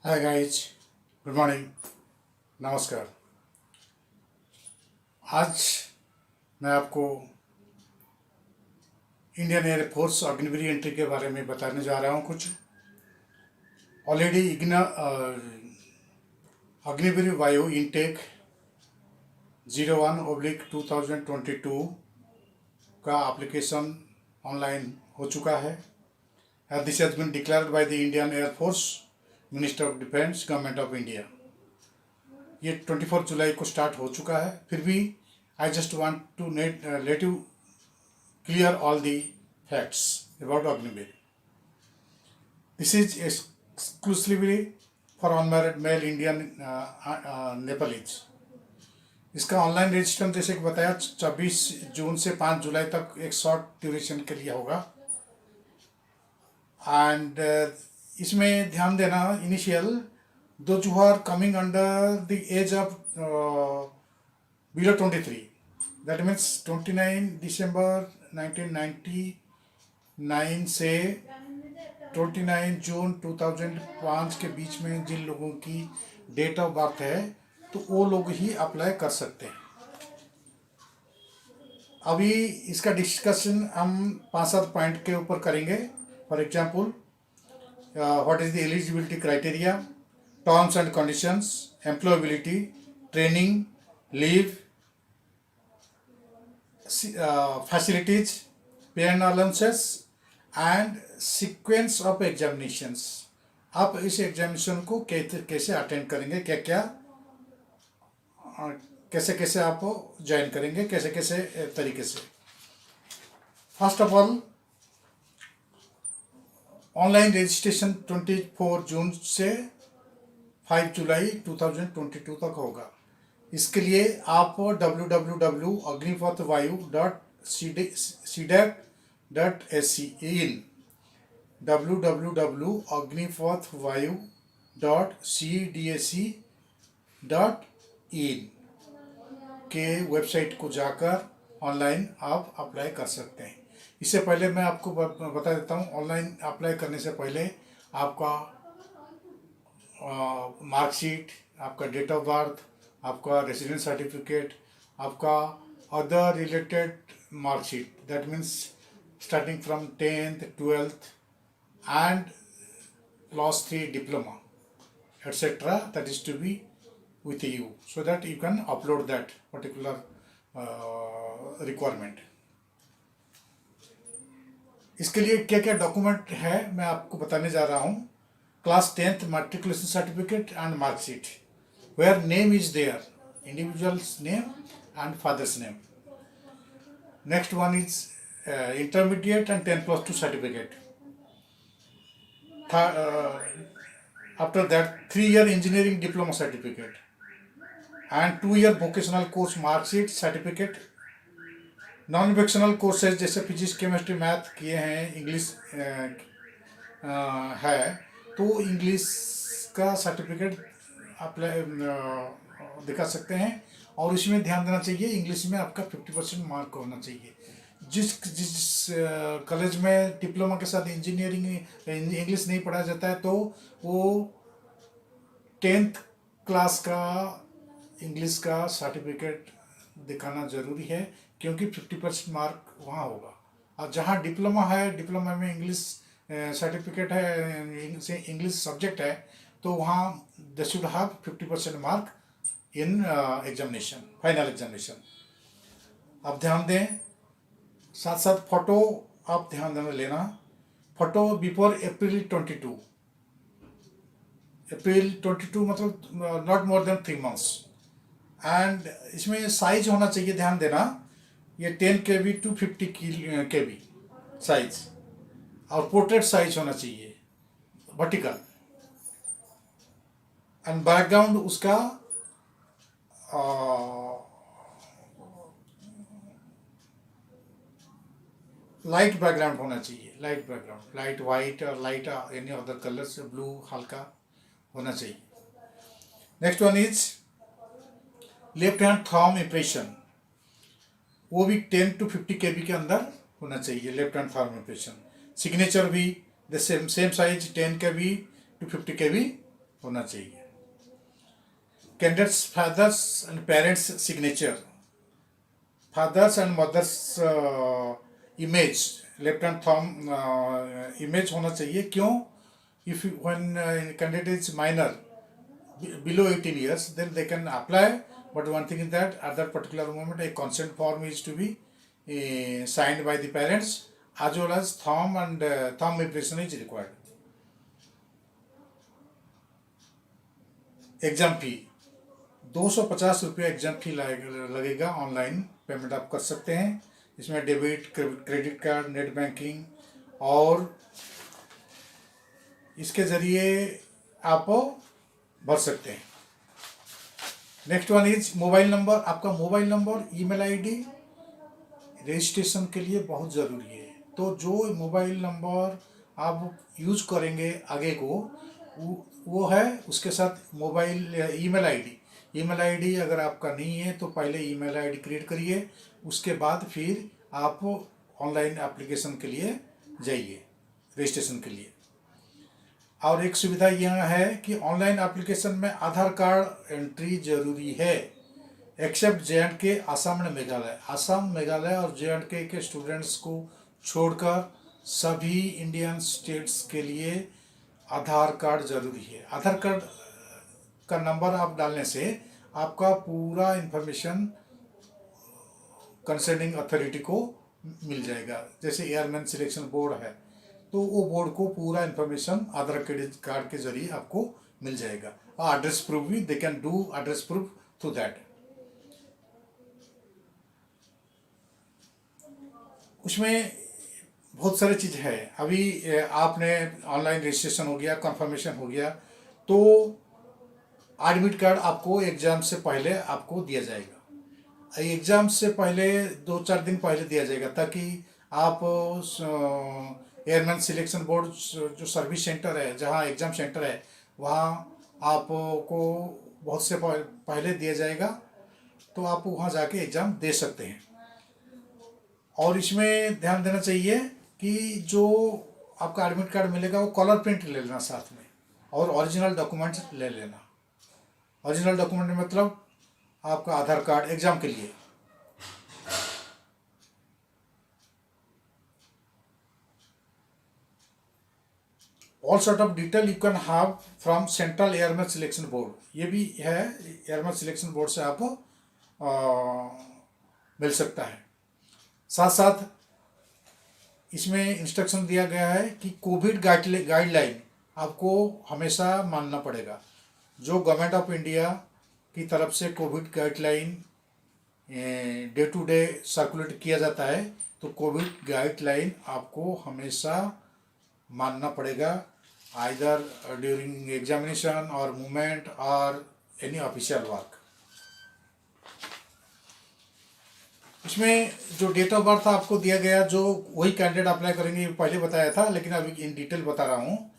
Hi guys, good morning, नमस्कार। आज मैं आपको इंडियन एयरफोर्स अग्निवीर एंट्री के बारे में बताने जा रहा हूँ। कुछ ऑलरेडी अग्निवीर वायु इनटेक 01/2022 का एप्लीकेशन ऑनलाइन हो चुका है। This has been declared by the Indian air force, minister of defence, government of India. ये 24 जुलाई को स्टार्ट हो चुका है। फिर भी I just want to let you clear all the facts about Agniveer. This is exclusively for unmarried male Indian Nepalese. इसका online registration जैसे कि बताया 24 जून से 5 जुलाई तक एक शॉर्ट ड्यूरेशन के लिए होगा। एंड इसमें ध्यान देना, initial those who are coming under the age of below 23, that means 29 दिसंबर 1999 से 29 जून 2005 के बीच में जिन लोगों की डेट ऑफ बर्थ है तो वो लोग ही अप्लाई कर सकते हैं। अभी इसका डिस्कशन हम 5-7 पॉइंट के ऊपर करेंगे। For example, what is the eligibility criteria, terms and conditions, employability, training, leave, facilities, pay and allowances and sequence of examinations। आप इस एग्जामिनेशन को कैसे अटेंड करेंगे, क्या क्या कैसे कैसे आप ज्वाइन करेंगे, कैसे कैसे तरीके से। First of all, online registration 24 जून से 5 जुलाई 2022 तक होगा। इसके लिए आप www.agnipathvayu.cdac.in www.agnipathvayu.cdac.in के वेबसाइट को जाकर ऑनलाइन आप अप्लाई कर सकते हैं। इससे पहले मैं आपको बता देता हूँ, ऑनलाइन अप्लाई करने से पहले आपका मार्कशीट, आपका डेट ऑफ बर्थ, आपका रेसिडेंस सर्टिफिकेट, आपका other related marksheet, that means starting from 10th 12th and class 3 diploma etc. that is to be with you so that you can upload that particular requirement. इसके लिए क्या क्या document है मैं आपको बताने जा रहा हूँ। Class 10th matriculation certificate and marksheet where name is there, individual's name and father's name. Next one is intermediate and 10+2 certificate. After that, 3-year engineering diploma certificate and 2-year vocational course marksheet certificate. Non vocational courses जैसे physics, chemistry, math किए हैं, English है तो English का certificate apply दिखा सकते हैं। और इसमें ध्यान देना चाहिए, इंग्लिश में आपका 50% मार्क होना चाहिए। जिस कॉलेज में डिप्लोमा के साथ इंजीनियरिंग इंग्लिश नहीं पढ़ाया जाता है तो वो 10th क्लास का इंग्लिश का सर्टिफिकेट दिखाना ज़रूरी है, क्योंकि 50% मार्क वहाँ होगा। और जहाँ डिप्लोमा है, डिप्लोमा में इंग्लिश सर्टिफिकेट है, इंग्लिश सब्जेक्ट है, तो वहाँ they should have 50% mark in examination, final examination. आप ध्यान दें, साथ साथ फोटो आप ध्यान देना लेना। फोटो बिफोर अप्रैल 22 मतलब not more than 3 months। And इसमें साइज होना चाहिए, ध्यान देना, ये 10 KB to 50 KB साइज, और पोर्ट्रेट साइज होना चाहिए, वर्टिकल। एंड बैकग्राउंड उसका लाइट बैकग्राउंड होना चाहिए, लाइट बैकग्राउंड, लाइट वाइट और लाइट एनी अदर कलर से, ब्लू हल्का होना चाहिए। Next one is left hand thumb impression, वो भी 10 to 50 KB के अंदर होना चाहिए, left hand thumb impression. Signature भी the same size 10 KB to 50 KB होना चाहिए। Candidate's father's and parents signature, father's and mother's image, left hand thumb image होना चाहिए। क्यों? If when candidate is minor below 18 years, then they can apply. But one thing is that at that particular moment, a consent form is to be signed by the parents, as well as thumb and thumb impression is required. Exam फी 250 रुपये exam फी लगेगा। Online payment आप कर सकते हैं। इसमें debit, credit card, net banking और इसके ज़रिए आप भर सकते हैं। Next one is mobile number. आपका mobile number, email ID registration के लिए बहुत ज़रूरी है। तो जो मोबाइल नंबर आप यूज करेंगे आगे को, वो है उसके साथ mobile email ID. Email ID अगर आपका नहीं है तो पहले ईमेल आईडी क्रिएट करिए, उसके बाद फिर आप ऑनलाइन एप्लीकेशन के लिए जाइए रजिस्ट्रेशन के लिए। और एक सुविधा यह है कि ऑनलाइन एप्लीकेशन में आधार कार्ड एंट्री जरूरी है, एक्सेप्ट जे.एंड.के, आसाम और मेघालय। आसाम, मेघालय और जे.एंड.के के स्टूडेंट्स को छोड़कर सभी इंडियन स्टेट्स के लिए आधार कार्ड जरूरी है। आधार कार्ड का नंबर आप डालने से आपका पूरा इंफॉर्मेशन कंसर्निंग अथॉरिटी को मिल जाएगा। जैसे एयरमैन सिलेक्शन बोर्ड है तो वो बोर्ड को पूरा इंफॉर्मेशन आधार कार्ड के जरिए आपको मिल जाएगा। और एड्रेस प्रूफ भी, they can do address proof through that. उसमें बहुत सारी चीज़ है। अभी आपने ऑनलाइन रजिस्ट्रेशन हो गया, कंफर्मेशन हो गया, तो एडमिट कार्ड आपको एग्ज़ाम से पहले आपको दिया जाएगा। एग्ज़ाम से पहले 2-4 दिन पहले दिया जाएगा, ताकि आप एयरमैन सिलेक्शन बोर्ड जो सर्विस सेंटर है, जहाँ एग्ज़ाम सेंटर है, वहाँ आपको बहुत से पहले दिया जाएगा, तो आप वहाँ जाके एग्ज़ाम दे सकते हैं। और इसमें ध्यान देना चाहिए कि जो आपका एडमिट कार्ड मिलेगा वो कलर प्रिंट ले लेना साथ में, और ओरिजिनल डॉक्यूमेंट्स ले लेना। ओरिजिनल डॉक्यूमेंट मतलब आपका आधार कार्ड एग्ज़ाम के लिए। All sort of detail you can have from central airman selection board, ये भी है, एयरमैन सिलेक्शन बोर्ड से आपको मिल सकता है। साथ साथ इसमें इंस्ट्रक्शन दिया गया है कि कोविड गाइडलाइन आपको हमेशा मानना पड़ेगा। जो गवर्नमेंट ऑफ इंडिया की तरफ से Covid guideline day to day circulate किया जाता है, तो कोविड गाइडलाइन आपको हमेशा मानना पड़ेगा, आइदर ड्यूरिंग एग्जामिनेशन और मूवमेंट और एनी ऑफिशियल वर्क। इसमें जो डेट ऑफ बर्थ आपको दिया गया, जो वही कैंडिडेट अप्लाई करेंगे, पहले बताया था लेकिन अभी इन डिटेल बता रहा हूँ।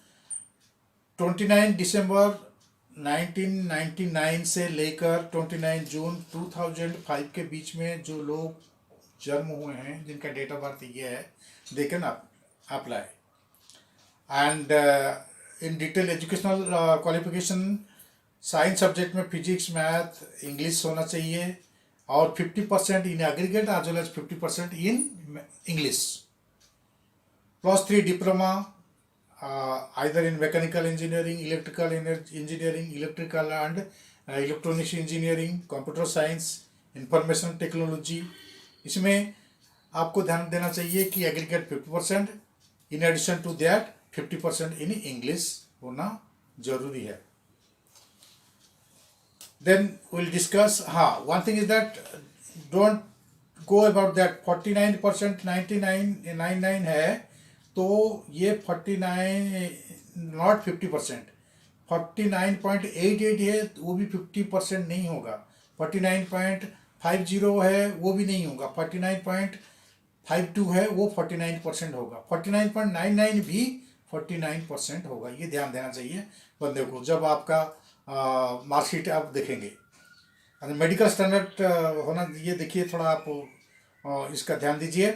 29 दिसंबर 1999 से लेकर 29 जून 2005 के बीच में जो लोग जन्म हुए हैं, जिनका डेट ऑफ बर्थ ये है, they can apply. And in detail educational qualification, science subject में फिजिक्स, मैथ, इंग्लिश होना चाहिए, और 50% in aggregate as well as 50% in English. +3 diploma either in mechanical engineering, electrical engineering, electrical and electronics engineering, computer science, information technology। इसमें आपको ध्यान देना चाहिए कि aggregate 50%, in addition to that 50% in English होना जरूरी है। Then we'll discuss, one thing is that don't go about that 49% 99 है, तो ये 49 नॉट 50%, 49.88 है, वो भी 50% नहीं होगा। 49.50 है, वो भी नहीं होगा। 49.52 है, वो 49% होगा। 49.99 भी 49% होगा। ये ध्यान देना चाहिए बंदे को जब आपका मार्कशीट आप देखेंगे। मेडिकल स्टैंडर्ड होना, ये देखिए थोड़ा आप इसका ध्यान दीजिए।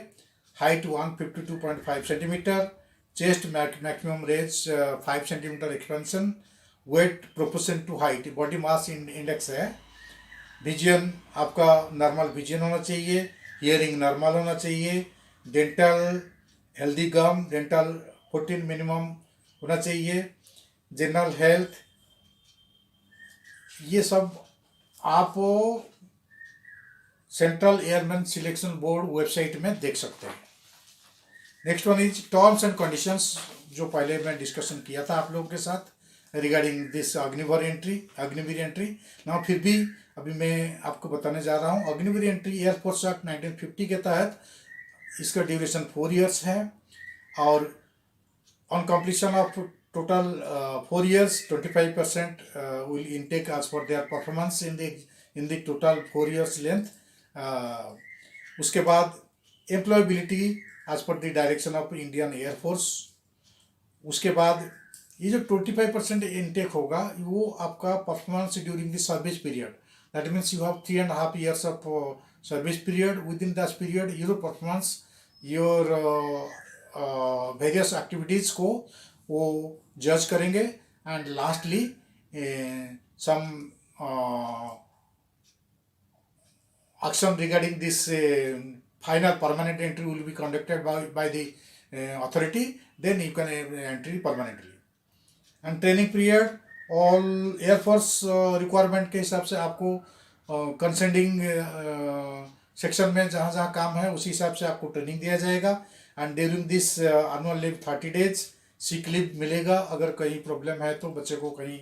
Height 152.5 centimetre, chest maximum range 5 centimetre expansion, weight proportion to height, body mass index है। विजन आपका नॉर्मल विजन होना चाहिए, हियरिंग नॉर्मल होना चाहिए, dental healthy gum, dental 14 minimum होना चाहिए, जनरल हेल्थ, ये सब आप central airman selection board website में देख सकते हैं। Next one is terms and conditions, जो पहले मैं डिस्कशन किया था आप लोगों के साथ रिगार्डिंग दिस अग्निवीर एंट्री। ना फिर भी अभी मैं आपको बताने जा रहा हूँ। अग्निवीर एंट्री एयरफोर्स एक्ट 1950 के तहत इसका ड्यूरेशन 4 ईयर्स है, और on completion of total 4 years 25% will intake as per their performance in the total 4 years length. उसके बाद employability as per the direction of Indian air force. उसके बाद ये जो 25% इनटेक होगा वो आपका performance during the service period, that means you have 3.5 years of service period. Within that period your performance, your various activities को वो जज करेंगे, and lastly some action regarding this final permanent entry will be conducted by the authority, then you can entry permanently. And training period, all air force requirement के हिसाब से आपको कंसेंडिंग section में जहाँ जहाँ काम है उसी हिसाब से आपको ट्रेनिंग दिया जाएगा। And during this annual leave 30 days sick leave मिलेगा। अगर कहीं प्रॉब्लम है तो बच्चे को कहीं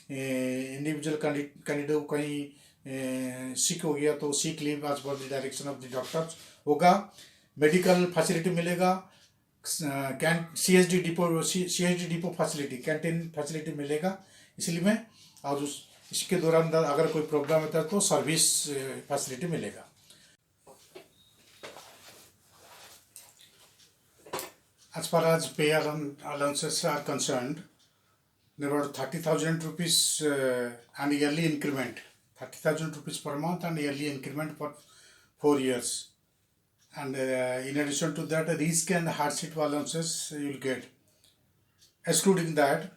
इंडिविजुअल कैंडिडेट को कहीं सिक हो गया तो sick leave as per the direction of the doctors होगा। मेडिकल फैसिलिटी मिलेगा, CHD depot facility, canteen facility मिलेगा इसलिए में। और इसके दौरान अगर कोई प्रॉब्लम होता है तो सर्विस फैसिलिटी मिलेगा। As far as pay allowances are concerned, there were 30,000 rupees and yearly increment, 30,000 rupees per month and yearly increment for 4 years. And in addition to that, risk and hardship allowances you will get. Excluding that,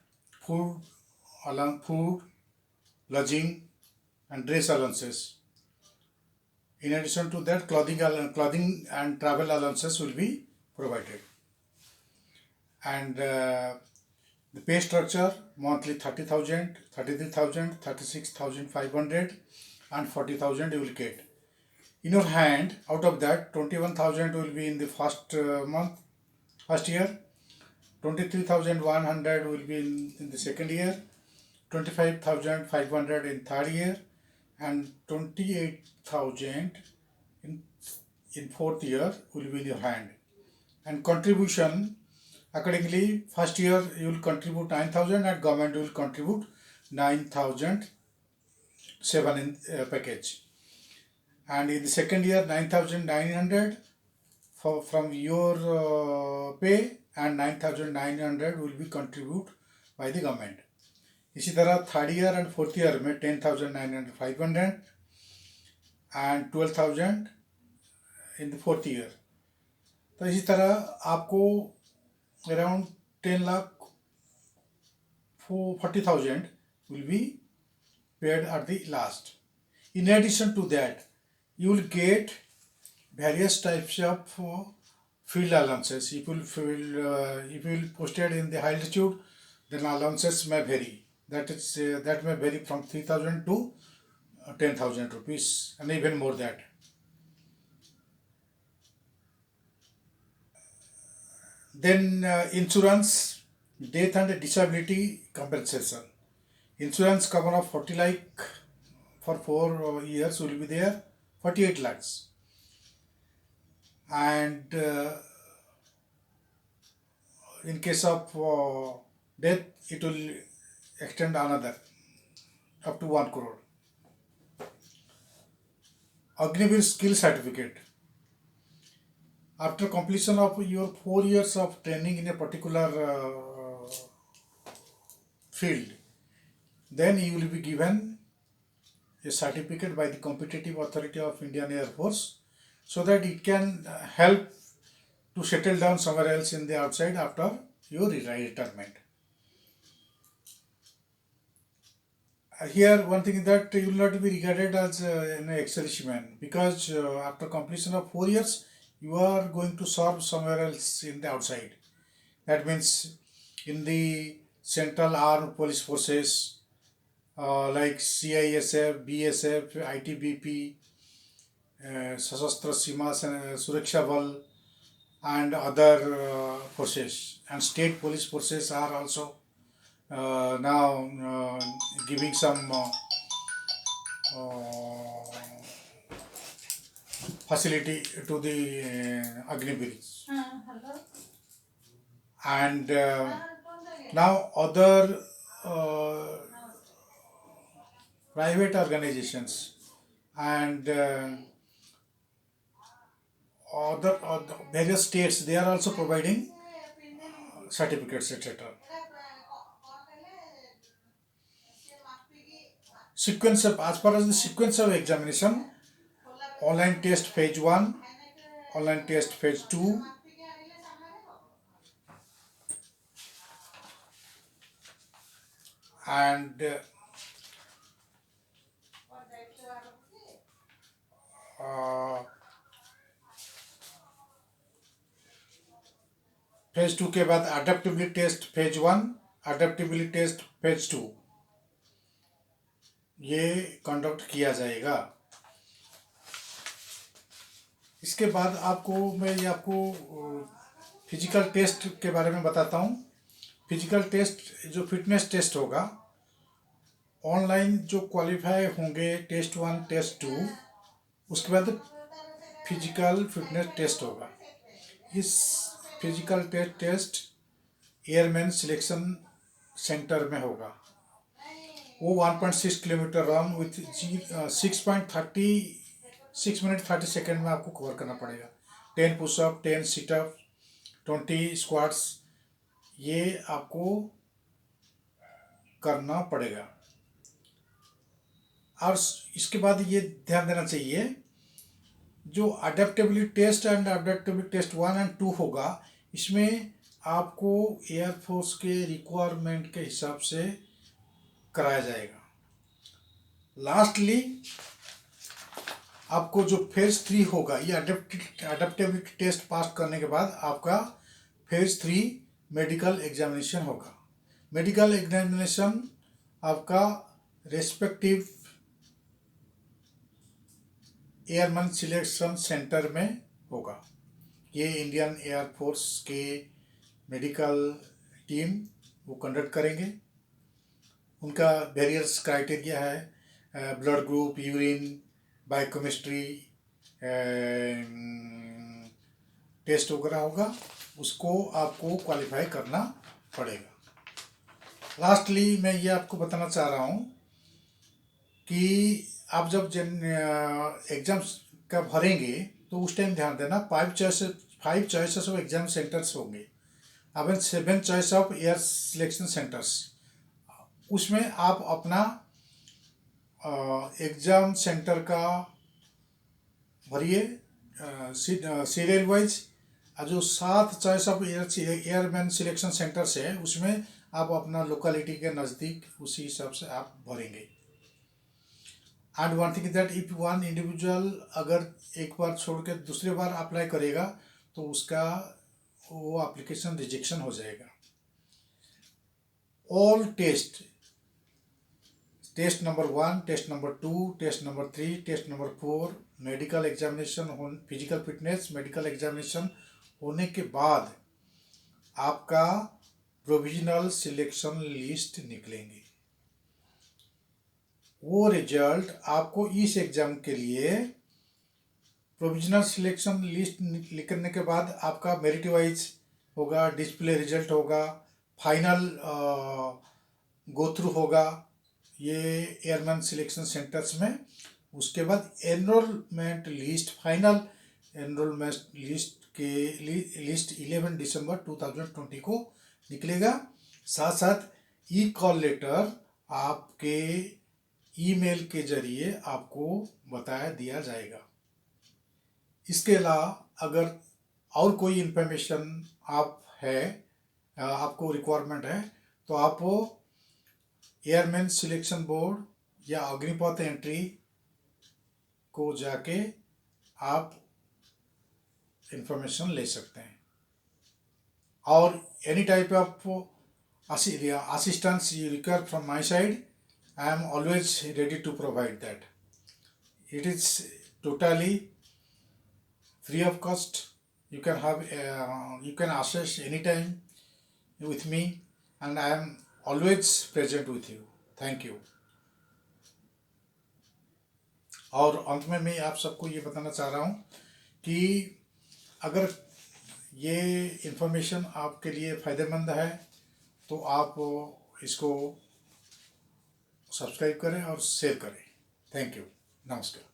food, lodging and dress allowances. In addition to that, clothing and travel allowances will be provided. And the pay structure, monthly 30,000, 33,000, 36,500 and 40,000 you will get. In your hand, out of that 21,000 will be in the first year, 23,100 will be in the second year, 25,500 in third year, and 28,000 in fourth year will be in your hand. And contribution accordingly, first year you will contribute 9,000 and government will contribute 9,007 in package. And in the second year 9,900 from your pay, and 9,900 will be contributed by the government. इसी तरह third year and fourth year में 10,900 500 and 12,000 in the fourth year. तो इसी तरह आपको around 10,40,000 will be paid at the last. In addition to that, you will get various types of field allowances. If you will posted in the high altitude, then allowances may vary. That may vary from 3,000 to 10,000 rupees and even more that. Then insurance, death and disability compensation. Insurance cover of 40 lakh for 4 years will be there, 48 lakhs. And in case of death, it will extend another up to 1 crore. Agniveer skill certificate. After completion of your 4 years of training in a particular field, then you will be given a certificate by the competitive authority of Indian Air Force, so that it can help to settle down somewhere else in the outside after your retirement. here one thing is that you will not be regarded as an ex-serviceman, because after completion of 4 years you are going to serve somewhere else in the outside. That means in the Central Armed Police Forces, like CISF, BSF, ITBP, Sashastra Sima Suraksha Bal, and other forces, and state police forces are also now giving some uh, facility to the Agnivir. And now other uh, private organizations and other various states, they are also providing certificates, etc. Sequence of, as far as the sequence of examination, online test phase 1, online test phase 2, and phase 2 के बाद adaptability test phase 1, adaptability test phase 2, ये conduct किया जाएगा। इसके बाद आपको physical test के बारे में बताता हूँ। फिजिकल टेस्ट जो फिटनेस टेस्ट होगा, ऑनलाइन जो क्वालिफाई होंगे टेस्ट 1 टेस्ट 2, उसके बाद फिजिकल फिटनेस टेस्ट होगा। इस physical test airman selection centre में होगा। वो 1.6 kilometre run with 6 minute 30 second में आपको कवर करना पड़ेगा। 10 पुशअप, 10 सिटअप, 20 स्क्वाट्स, ये आपको करना पड़ेगा। और इसके बाद ये ध्यान देना चाहिए, जो adaptability test and adaptability test 1 and 2 होगा, इसमें आपको एयरफोर्स के रिक्वायरमेंट के हिसाब से कराया जाएगा। लास्टली आपको जो फेज 3 होगा, ये अडेप्टेबिलिटी टेस्ट पास करने के बाद आपका फेज 3 मेडिकल एग्जामिनेशन होगा। मेडिकल एग्जामिनेशन आपका रेस्पेक्टिव एयरमैन सिलेक्शन सेंटर में होगा। ये इंडियन एयरफोर्स के मेडिकल टीम वो कंडक्ट करेंगे। उनका वेरियस क्राइटेरिया है, blood group, urine, biochemistry test वगैरह होगा, उसको आपको क्वालिफाई करना पड़ेगा। लास्टली मैं ये आपको बताना चाह रहा हूँ कि आप जब एग्जाम्स का भरेंगे तो उस टाइम ध्यान देना, 5 चॉइसेस ऑफ एग्जाम सेंटर्स होंगे, अब 7 choice of air selection centres. उसमें आप अपना एग्जाम सेंटर का भरिए सीरियल वाइज। जो 7 choice of airman selection centres है, उसमें आप अपना लोकेलिटी के नज़दीक उसी हिसाब से आप भरेंगे। And one thing that if one individual अगर एक बार छोड़ के दूसरी बार अप्लाई करेगा तो उसका वो एप्लीकेशन रिजेक्शन हो जाएगा। All test number 1, test number 2, test number 3, test number 4, medical examination, physical fitness medical examination होने के बाद आपका प्रोविजनल सिलेक्शन लिस्ट निकलेंगे। वो रिजल्ट आपको इस एग्जाम के लिए प्रोविजनल सिलेक्शन लिस्ट निकलने के बाद आपका मेरिट वाइज होगा, डिस्प्ले रिजल्ट होगा, फाइनल गो थ्रू होगा ये एयरमैन सिलेक्शन सेंटर्स में। उसके बाद enrolment list, final enrolment list के लिस्ट 11 दिसंबर 2020 को निकलेगा। साथ साथ ई कॉल लेटर आपके ईमेल के जरिए आपको बताया दिया जाएगा। इसके अलावा अगर और कोई इन्फॉर्मेशन आपको रिक्वायरमेंट है तो आप एयरमैन सिलेक्शन बोर्ड या अग्निपथ एंट्री को जाके आप इंफॉर्मेशन ले सकते हैं। और any type of assistance you require from my side, I am always ready to provide that. It is totally free of cost. You can have you can access anytime with me, and I am always present with you. Thank you. और अंत में मैं आप सबको ये बताना चाह रहा हूँ कि अगर ये इन्फॉर्मेशन आपके लिए फ़ायदेमंद है तो आप इसको सब्सक्राइब करें और शेयर करें। Thank you. नमस्कार।